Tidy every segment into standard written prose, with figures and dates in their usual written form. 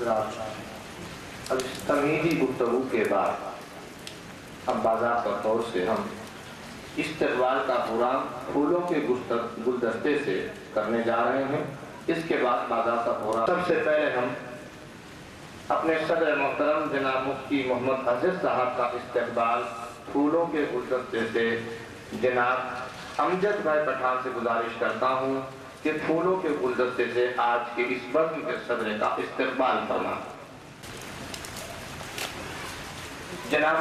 हज़रात, अब इस तमीज़ी गुफ्तगू के बाद अब बाज़ाब्ता तौर से हम इस्तक़बाल का प्रोग्राम फूलों के गुलदस्ते से करने जा रहे हैं। इसके बाद बाज़ाब्ता प्रोग्राम सबसे पहले हम अपने सदर मोहतरम जनाब मुफ्ती मोहम्मद अज़ीज़ साहब का इस्तक़बाल फूलों के गुलदस्ते से जनाब अमजद भाई पठान से गुजारिश करता हूँ कि फूलों के गुलदस्ते से आज के इस बज़्म के सदर का इस्तक़बाल फरमा। जनाब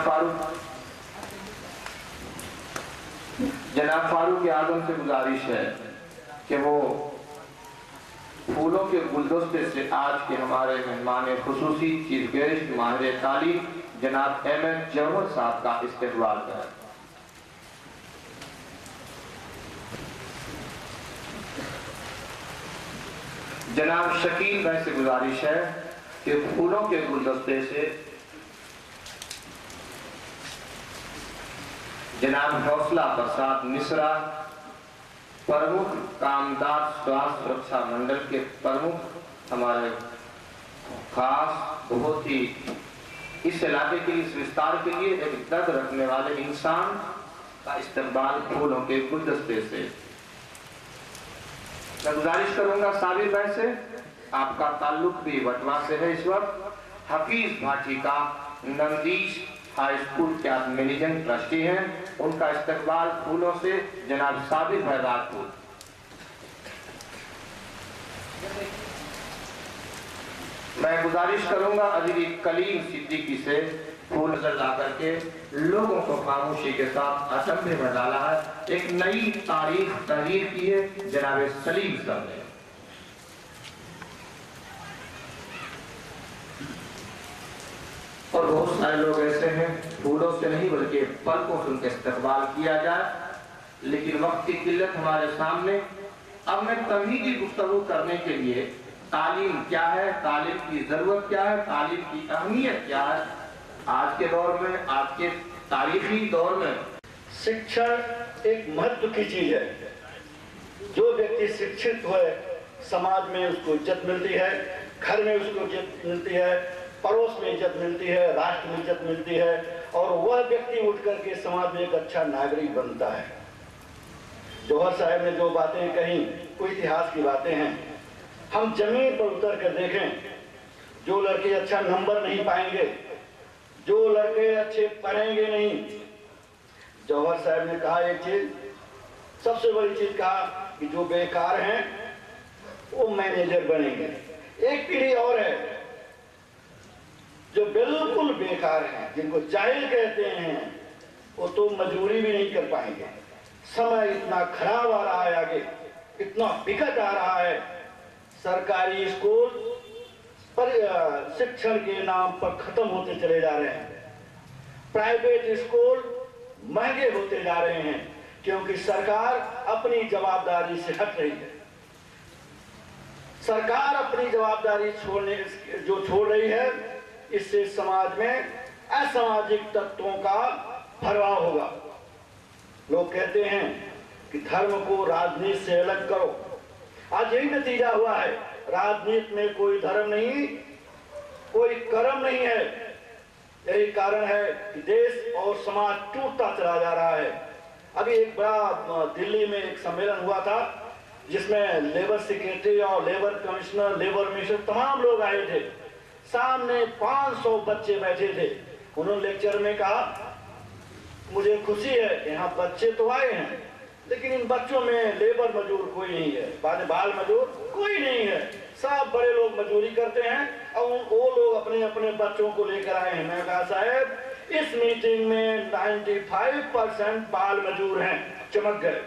फारूक आज़म से गुजारिश है कि वो फूलों के गुलदस्ते से आज के हमारे मेहमान खुसूसी चीफ गेस्ट माहिर तालीम जनाब अहमद जौहर साहब का इस्तक़बाल करें। जनाब शकील भाई से गुजारिश है कि फूलों के गुलदस्ते से जनाब हौसला प्रसाद मिश्रा प्रमुख कामदार स्वास्थ्य सुरक्षा मंडल के प्रमुख हमारे खास बहुत ही इस इलाके के इस विस्तार के लिए एक दर्द रखने वाले इंसान का इस्तक़बाल फूलों के गुलदस्ते से। मैं गुजारिश करूंगा साबिर भाई से, आपका ताल्लुक भी वटवा से है। इस वक्त हफीज भाटी का नंदीश हाई स्कूल के आप मैनेजिंग ट्रस्टी हैं, उनका इस्तक़बाल फूलों से जनाब साबिर भाई राजपूत। मैं गुजारिश करूंगा अजीज कलीम सिद्दीकी से फूल नजर ला करके लोगों को खामोशी के साथ अचंभे में डाला है। एक नई तारीख तहरीर की है जनाब सलीम साहब ने। और बहुत सारे लोग ऐसे हैं फूलों से नहीं बल्कि पलकों से उनका इस्तक़बाल किया जाए, लेकिन वक्त की किल्लत हमारे सामने। अब मैं तमीज़ी गुफ्तगू करने के लिए तालीम क्या है, तालीम की जरूरत क्या है, तालीम की अहमियत क्या है आज के दौर में, आज के तारीखी दौर में शिक्षण एक महत्व की चीज है। जो व्यक्ति शिक्षित हो समाज में उसको इज्जत मिलती है, घर में उसको इज्जत मिलती है, पड़ोस में इज्जत मिलती है, राष्ट्र में इज्जत मिलती है, और वह व्यक्ति उठ करके समाज में एक अच्छा नागरिक बनता है। जौहर साहब ने जो बातें कही वो इतिहास की बातें हैं। हम जमीन पर उतर कर देखें, जो लड़के अच्छा नंबर नहीं पाएंगे, जो लड़के अच्छे पढ़ेंगे नहीं, जौहर साहब ने कहा एक चीज, सबसे बड़ी चीज कहा कि जो बेकार हैं वो मैनेजर बनेंगे। एक पीढ़ी और है जो बिल्कुल बेकार हैं, जिनको जाहिल कहते हैं, वो तो मजदूरी भी नहीं कर पाएंगे। समय इतना खराब आ रहा है, आगे इतना विकट आ रहा है। सरकारी स्कूल पर शिक्षण के नाम पर खत्म होते चले जा रहे हैं, प्राइवेट स्कूल महंगे होते जा रहे हैं, क्योंकि सरकार अपनी जवाबदारी से हट रही है। सरकार अपनी जवाबदारी छोड़ रही है, इससे समाज में असामाजिक तत्वों का भरमाव होगा। लोग कहते हैं कि धर्म को राजनीति से अलग करो। आज यही नतीजा हुआ है। राजनीति में कोई धर्म नहीं, कोई कर्म नहीं है। यही कारण है कि देश और समाज टूटता चला जा रहा है। अभी एक बड़ा दिल्ली में एक सम्मेलन हुआ था जिसमें लेबर सेक्रेटरी और लेबर कमिश्नर, लेबर मिनिस्टर तमाम लोग आए थे। सामने 500 बच्चे बैठे थे। उन्होंने लेक्चर में कहा, मुझे खुशी है यहाँ बच्चे तो आए हैं, लेकिन इन बच्चों में लेबर मजदूर कोई नहीं है, बाल मजदूर कोई नहीं है। सब बड़े लोग मजदूरी करते हैं और वो लोग अपने अपने बच्चों को लेकर आए हैं। मैं कहा साहब, इस मीटिंग में 95% बाल मजदूर हैं, चमक गए।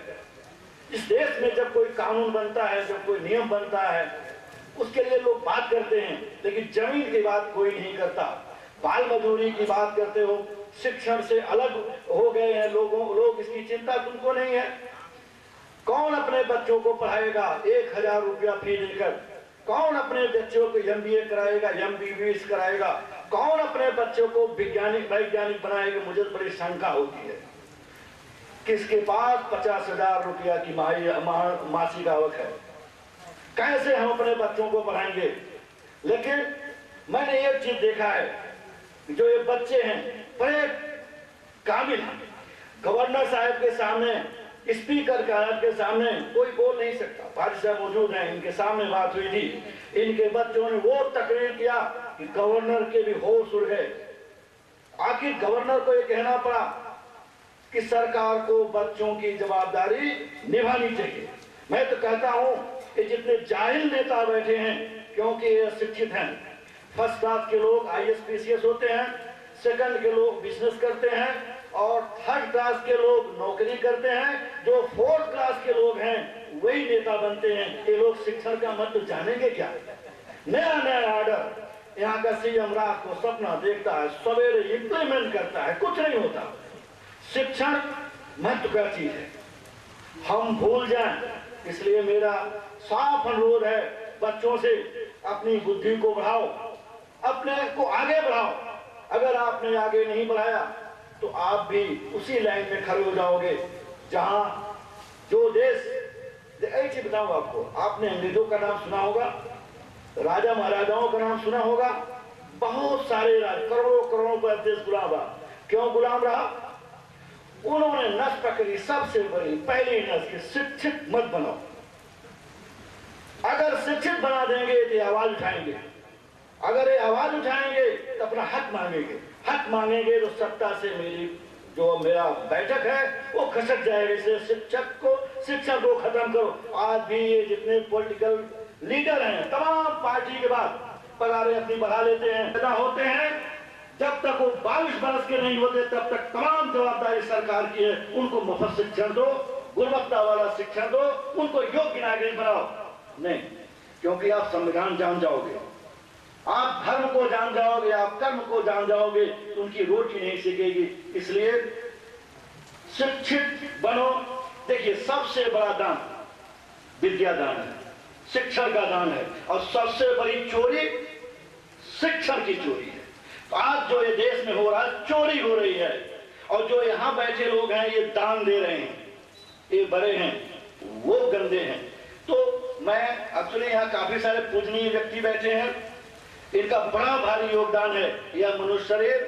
इस देश में जब कोई कानून बनता है, जब कोई नियम बनता है, उसके लिए लोग बात करते हैं, लेकिन जमीन की बात कोई नहीं करता। बाल मजदूरी की बात करते हो, शिक्षण से अलग हो गए हैं लोग, इसकी चिंता तुमको नहीं है। कौन अपने बच्चों को पढ़ाएगा 1000 रुपया फी लेकर? कौन अपने बच्चों को MBA कराएगा, MBBS कराएगा? कौन अपने बच्चों को वैज्ञानिक बनाएगा? मुझे बड़ी शंका होती है। किसके पास 50,000 रुपया की मासिक आवक है? कैसे हम अपने बच्चों को पढ़ाएंगे? लेकिन मैंने एक चीज देखा है कि जो ये बच्चे हैं बड़े काबिल हैं। गवर्नर साहब के सामने, स्पीकर साहब के सामने कोई बोल नहीं सकता। भाई साहब मौजूद हैं, इनके सामने बात हुई थी। इनके बच्चों ने वो तकरीर किया कि गवर्नर के भी होश उड़ गए। आखिर गवर्नर को ये कहना पड़ा कि सरकार को बच्चों की जवाबदारी निभानी चाहिए। मैं तो कहता हूं कि जितने जाहिल नेता बैठे हैं, क्योंकि ये शिक्षित हैं, फर्स्ट क्लास के लोग IAS PCS होते हैं, सेकंड के लोग बिजनेस करते हैं और थर्ड क्लास के लोग नौकरी करते हैं। जो फोर्थ क्लास के लोग हैं वही नेता बनते हैं। ये लोग शिक्षण का मतलब जानेंगे क्या? नया नया ऑर्डर, यहाँ का CM रात को सपना देखता है, सवेरे इंप्लीमेंट करता है, कुछ नहीं होता। शिक्षण महत्व का चीज है, हम भूल जाएं। इसलिए मेरा साफ अनुरोध है बच्चों से, अपनी बुद्धि को बढ़ाओ, अपने को आगे बढ़ाओ। अगर आपने आगे नहीं बढ़ाया तो आप भी उसी लाइन में खड़े हो जाओगे जहां जो देश। एक चीज बताऊं आपको, आपने अंग्रेजों का नाम सुना होगा, राजा महाराजाओं का नाम सुना होगा। बहुत सारे करोड़ों करोड़ों पर देश गुलाम रहा। क्यों गुलाम रहा? उन्होंने नस पकड़ी, सबसे बड़ी पहली नस की शिक्षित मत बनाओ। अगर शिक्षित बना देंगे तो आवाज उठाएंगे, अगर ये आवाज उठाएंगे तो अपना हक मांगेंगे, हक मांगेंगे तो सत्ता से मेरा बैठक है वो खसक जाएगा। इसलिए शिक्षा को खत्म करो। आज भी ये जितने पॉलिटिकल लीडर हैं, तमाम पार्टी के बाद पगारें अपनी बढ़ा लेते हैं, पैदा होते हैं। जब तक वो 22 बरस के नहीं होते तब तक तमाम जवाबदारी सरकार की है। उनको मुफ्त शिक्षण दो, गुणवत्ता वाला शिक्षण दो, उनको योग्य नागरिक बनाओ। नहीं, क्योंकि आप संविधान जान जाओगे, आप धर्म को जान जाओगे, आप कर्म को जान जाओगे तो उनकी रोटी नहीं सीखेगी। इसलिए शिक्षित बनो। देखिए, सबसे बड़ा दान विद्या दान है, शिक्षण का दान है, और सबसे बड़ी चोरी शिक्षण की चोरी है। तो आज जो ये देश में हो रहा है, चोरी हो रही है, और जो यहां बैठे लोग हैं ये दान दे रहे हैं, ये बड़े हैं, वो गंदे हैं। तो मैं एक्चुअली यहाँ काफी सारे पूजनीय व्यक्ति बैठे हैं, इनका बड़ा भारी योगदान है। यह मनुष्य शरीर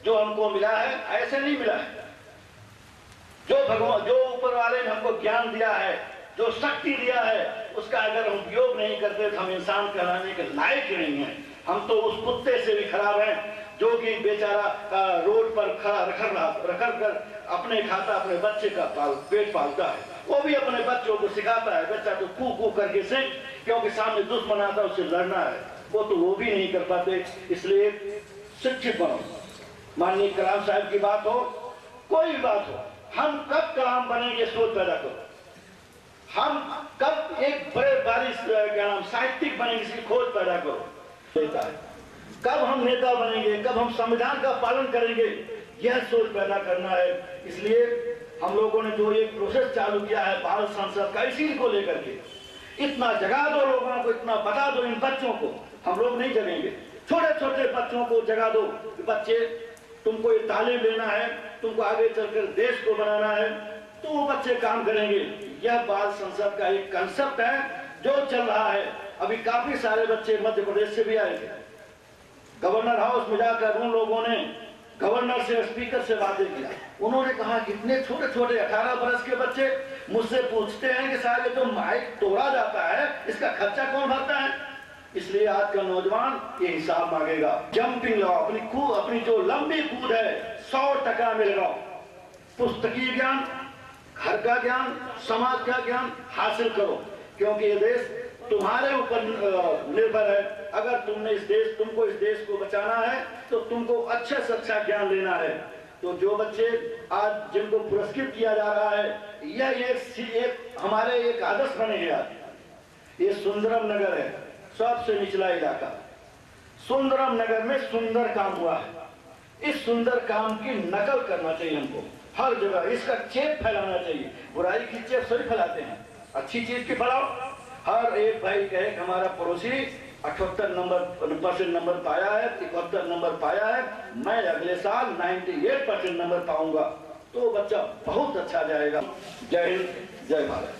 जो हमको मिला है ऐसे नहीं मिला है। जो ऊपर वाले ने हमको ज्ञान दिया है, जो शक्ति दिया है, उसका अगर हम उपयोग नहीं करते तो हम इंसान कहलाने के लायक नहीं हैं। हम तो उस कुत्ते से भी खराब हैं जो कि बेचारा रोड पर खड़ा रख कर अपने खाता, अपने बच्चे का पेट पालता है। वो भी अपने बच्चों को सिखाता है, बच्चा तो कू करके सीख, क्योंकि सामने दुश्मन आता है उससे लड़ना है। वो भी नहीं कर पाते। इसलिए शिक्षित बनो। माननीय कलाम साहब की बात हो, कोई भी बात हो, हम कब कलाम बनेंगे सोच पैदा करो। हम कब एक बड़े बारिश साहित्यिक बनेंगे, इसकी खोज पैदा करो। कब हम नेता बनेंगे, कब हम संविधान का पालन करेंगे, यह सोच पैदा करना है। इसलिए हम लोगों ने जो एक प्रोसेस चालू किया है भारत संसद का, इसी को लेकर के इतना जगा दो लोगों को, इतना बता दो इन बच्चों को। हम लोग नहीं जगेंगे, छोटे छोटे बच्चों को जगा दो। बच्चे, तुमको ये तालीम लेना है, तुमको आगे चलकर देश को बनाना है, तो वो बच्चे काम करेंगे। यह भारत संसद का एक कंसेप्ट है जो चल रहा है। अभी काफी सारे बच्चे मध्य प्रदेश से भी आए थे। गवर्नर हाउस में जाकर उन लोगों ने गवर्नर से, स्पीकर से बातें किया। उन्होंने कहा कितने छोटे छोटे 18 बरस के बच्चे मुझसे पूछते हैं कि साहब ये जो माइक तोड़ा जाता है इसका खर्चा कौन भरता है। इसलिए आज का नौजवान ये हिसाब मांगेगा। जंपिंग लगाओ, अपनी जो लंबी कूद है 100% में लगाओ। पुस्तकीय ज्ञान, घर का ज्ञान, समाज का ज्ञान हासिल करो, क्योंकि ये देश तुम्हारे ऊपर निर्भर है। अगर तुमको इस देश को बचाना है तो तुमको अच्छे से अच्छा ज्ञान लेना है। तो जो बच्चे आज जिनको पुरस्कृत किया जा रहा है, यह एक हमारे एक आदर्श बने हैं। आज ये सुंदरम नगर है, सबसे निचला इलाका। सुंदरम नगर में सुंदर काम हुआ है। इस सुंदर काम की नकल करना चाहिए हमको हर जगह। इसका चेप फैलाना चाहिए। बुराई की चेप सभी फैलाते हैं, अच्छी चीज की फैलाओ। हर एक भाई कहे कि हमारा पड़ोसी 78% नंबर पाया है, 71 नंबर पाया है, मैं अगले साल 98% नंबर पाऊंगा, तो बच्चा बहुत अच्छा जाएगा। जय हिंद, जय भारत।